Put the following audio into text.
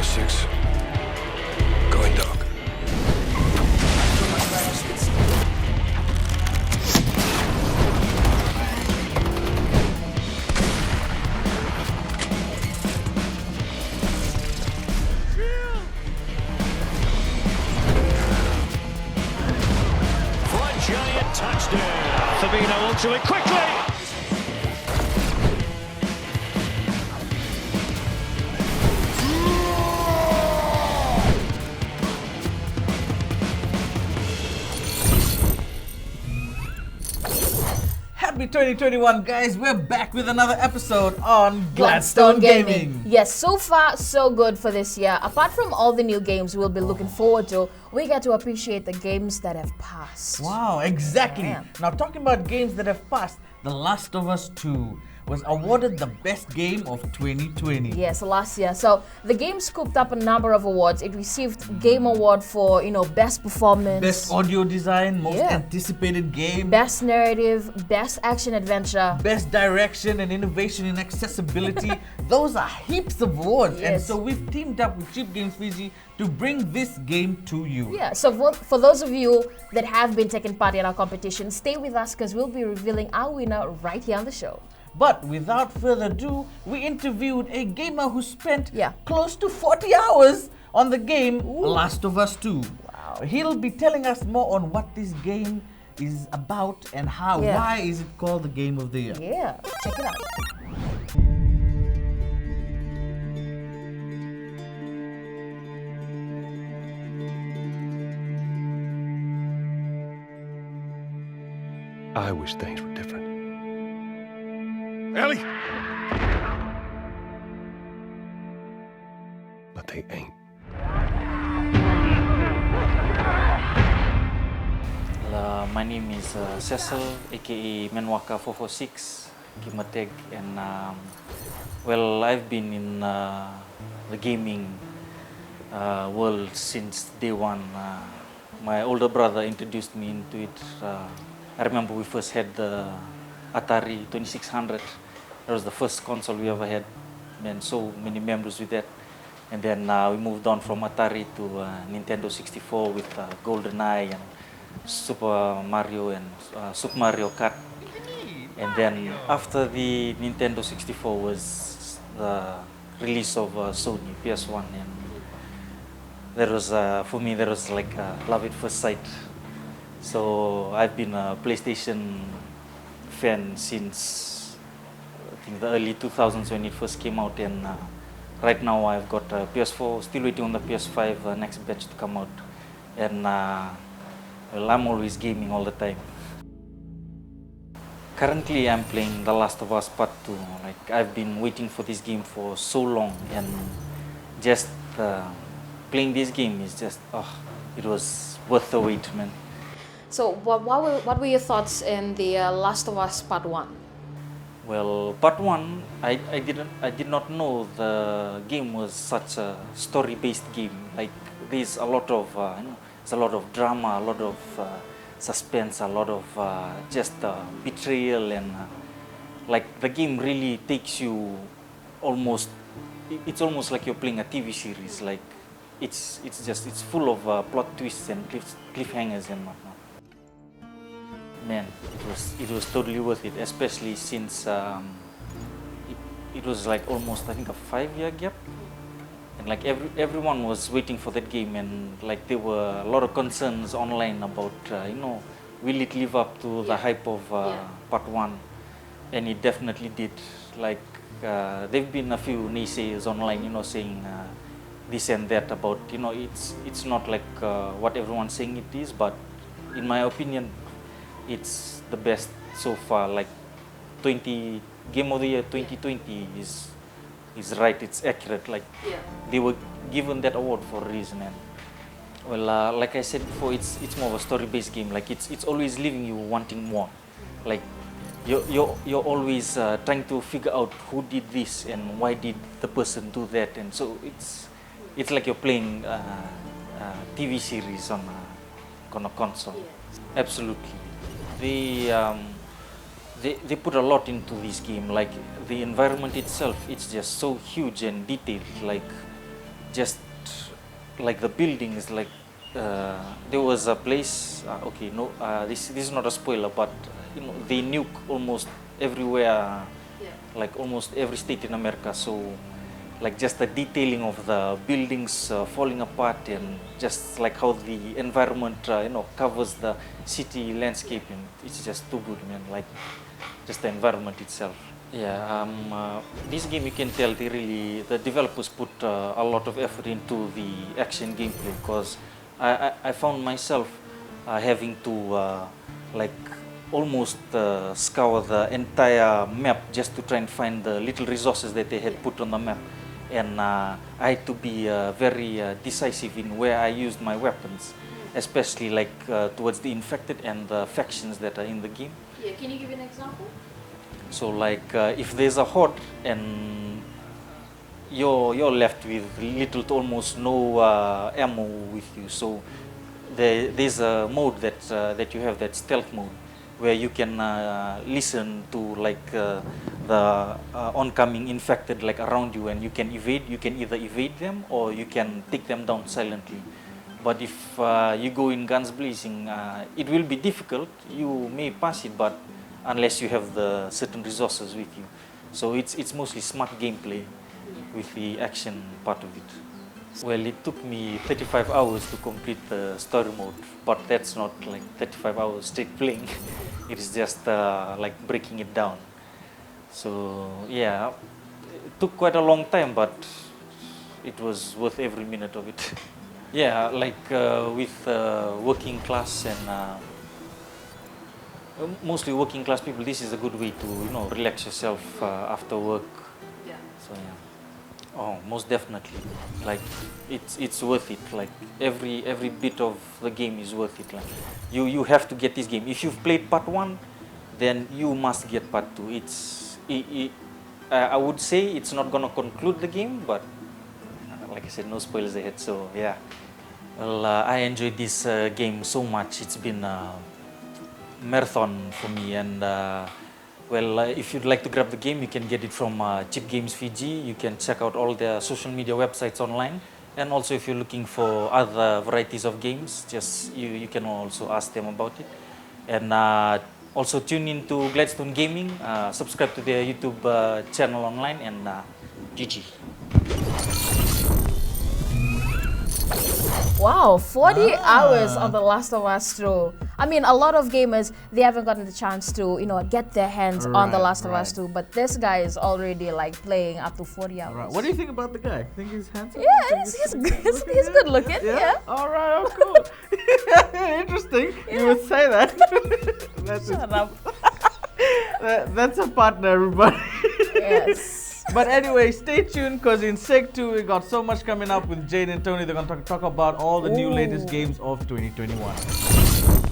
MANAWAKA446. Going dark. Giant touchdown. Firmino onto it quickly. Happy 2021, guys. We're back with another episode on Gladstone Gaming. Yes, so far so good for this year. Apart from all the new games we'll be looking forward to, we get to appreciate the games that have passed. Wow, exactly. Yeah. Now, talking about games that have passed, The Last of Us 2 was awarded the best game of 2020. Yes, last year. So the game scooped up a number of awards. It received Game Award for, best performance, Best audio design, most Yeah. anticipated game, best narrative, best action adventure. best direction and innovation in accessibility. Those are heaps of awards. And Yes. so we've teamed up with Cheap Games Fiji to bring this game to you. Yeah, so for those of you that have been taking part in our competition, stay with us because we'll be revealing our winner right here on the show. But without further ado, we interviewed a gamer who spent Yeah. close to 40 hours on the game Last of Us 2. Wow. He'll be telling us more on what this game is about and how. Yeah. Why is it called the Game of the Year? Yeah, check it out. I wish things were different. Ellie! But they ain't. My name is Cecil, aka MANAWAKA446, gamer tag, and I've been in the gaming world since day one. My older brother introduced me into it. I remember we first had the Atari 2600. That was the first console we ever had, and so many memories with that. And then we moved on from Atari to Nintendo 64 with GoldenEye and Super Mario and Super Mario Kart. And then after the Nintendo 64 was the release of Sony PS1, and that was for me that was like love at first sight. So I've been a PlayStation fan since I think the early 2000s when it first came out, and right now I've got a PS4, still waiting on the PS5 next batch to come out, and I'm always gaming all the time. Currently I'm playing The Last of Us Part 2. Like, I've been waiting for this game for so long, and just playing this game is just, it was worth the wait, man. So what were your thoughts in the Last of Us Part 1? Well, Part 1, I did not know the game was such a story-based game. Like, there's a lot of there's a lot of drama, a lot of suspense, a lot of just betrayal, and like the game really takes you almost. It's almost like you're playing a TV series. Like, it's full of plot twists and cliffhangers and whatnot. Man, it was totally worth it, especially since it was like almost, I think, a 5-year gap, and like everyone was waiting for that game, and like there were a lot of concerns online about will it live up to the hype of Part 1, and it definitely did. Like there've been a few naysayers online, saying this and that about it's not like what everyone's saying it is, but in my opinion, it's the best so far. Like, Game of the Year 2020 is right, it's accurate. Like, they were given that award for a reason. And well, like I said before, it's more of a story-based game. Like, it's always leaving you wanting more. Like, you're always trying to figure out who did this and why did the person do that. And so it's like you're playing a TV series on a console. Absolutely. They put a lot into this game. Like, the environment itself, it's just so huge and detailed. Like, just like the buildings, like there was a place. Okay, no, this is not a spoiler, but you know they nuke almost everywhere, like almost every state in America. So, like just the detailing of the buildings falling apart, and just like how the environment, covers the city landscape, and it's just too good, man. Like just the environment itself. Yeah, this game, you can tell the developers put a lot of effort into the action gameplay, because I found myself having to like almost scour the entire map just to try and find the little resources that they had put on the map, and I had to be very decisive in where I used my weapons, especially like towards the infected and the factions that are in the game. Yeah, can you give an example? So like if there's a horde and you're left with little to almost no ammo with you, so there's a mode that you have, that stealth mode, where you can listen to like the oncoming infected like around you, and you can evade. You can either evade them or you can take them down silently. But if you go in guns blazing, it will be difficult. You may pass it, but unless you have the certain resources with you. So it's mostly smart gameplay with the action part of it. Well, it took me 35 hours to complete the story mode, but that's not like 35 hours straight playing. It is just like breaking it down. So yeah, it took quite a long time, but it was worth every minute of it. Yeah, like with working class and mostly working class people, this is a good way to relax yourself after work. Yeah. So yeah. Oh, most definitely. Like it's worth it. Like every bit of the game is worth it. Like you have to get this game. If you've played part 1, then you must get part 2. I would say it's not gonna conclude the game, but like I said, no spoilers ahead. So yeah. Well, I enjoyed this game so much. It's been marathon for me, and well, if you'd like to grab the game, you can get it from Chip Games Fiji. You can check out all their social media websites online, and also if you're looking for other varieties of games, just you can also ask them about it. And also tune in to Gladstone Gaming, subscribe to their YouTube channel online, and GG. Wow, 40 hours on The Last of Us 2. I mean, a lot of gamers, they haven't gotten the chance to, get their hands on The Last of Us 2. But this guy is already like playing up to 40 hours. Right. What do you think about the guy? Think he's handsome? Yeah, he's good looking. Yeah. All right. Oh, cool. Interesting. Yeah. You would say that. Shut up. That's a partner, everybody. Yes. But anyway, stay tuned, because in Seg 2 we got so much coming up with Jane and Tony. They're going to talk about all the new latest games of 2021.